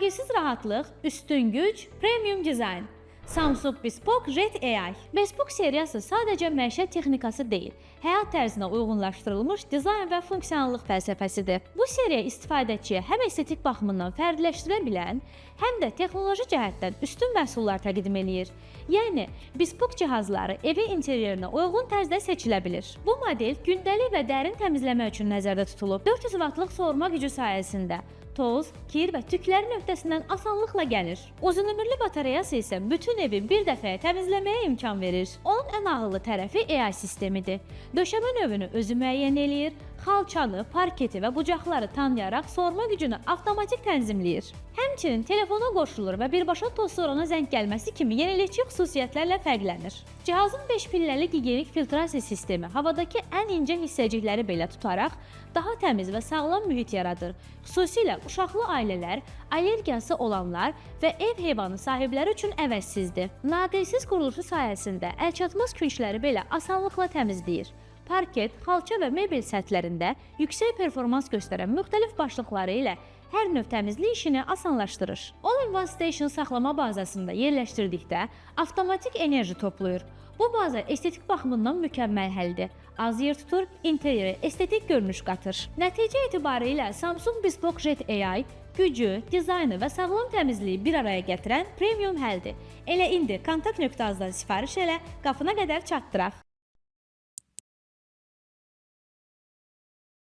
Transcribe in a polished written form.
Fərqsiz rahatlıq, üstün güc, premium dizayn. Samsung Bespoke Jet AI. Bespoke seriyası sadəcə məişət texnikası deyil, həyat tərzinə uyğunlaşdırılmış dizayn və funksionallıq fəlsəfəsidir. Bu seriya istifadəçiyə həm estetik baxımından fərqləşdirə bilən, həm də texnoloji cəhətdən üstün məhsullar təqdim eləyir. Yəni, Bespoke cihazları evi interyerinə uyğun tərzdə seçilə bilir. Bu model gündəlik və dərin təmizləmə üçün nəzərdə tutulub. 400 vatlıq soğurma gücü sayəsində toz, kir və tüklərin öhdəsindən asanlıqla gəlir. Uzunömürlü batareyası isə bütün evi bir dəfəyə təmizləməyə imkan verir. Onun ən ağıllı tərəfi AI sistemidir. Döşəmə növünü özü müəyyən eləyir, xalçanı, parketi və bucaqları tanıyaraq soğurma gücünü avtomatik tənzimləyir. Həmçinin telefona qoşulur və birbaşa toz soruna zəng gəlməsi kimi yenilikçi xüsusiyyətlərlə fərqlənir. Cihazın 5 pilləli gigiyenik filtrasiya sistemi havadakı ən incə hissəcikləri belə tutaraq daha təmiz və sağlam mühit yaradır. Xüsusilə uşaqlı ailələr, allergiyası olanlar və ev heyvanı sahibləri üçün əvəzsizdir. Naqilsiz quruluşu sayəsində əlçatmaz küncləri belə asanlıqla təmizləyir. Parket, xalça və mebel səthlərində yüksək performans göstərən müxtəlif başlıqları ilə hər növ təmizlik işini asanlaşdırır. All-in-One Station saxlama bazasında yerləşdirdikdə avtomatik enerji toplayır. Bu baza estetik baxımından mükəmməl həldir. Az yer tutur, interyerə estetik görünüş qatır. Nəticə etibarilə Samsung Bespoke Jet AI gücü, dizaynı və sağlam təmizliyi bir araya gətirən premium həldir. Elə indi kontakt nöqtəmizdən sifariş elə, qapına qədər çatdıraq.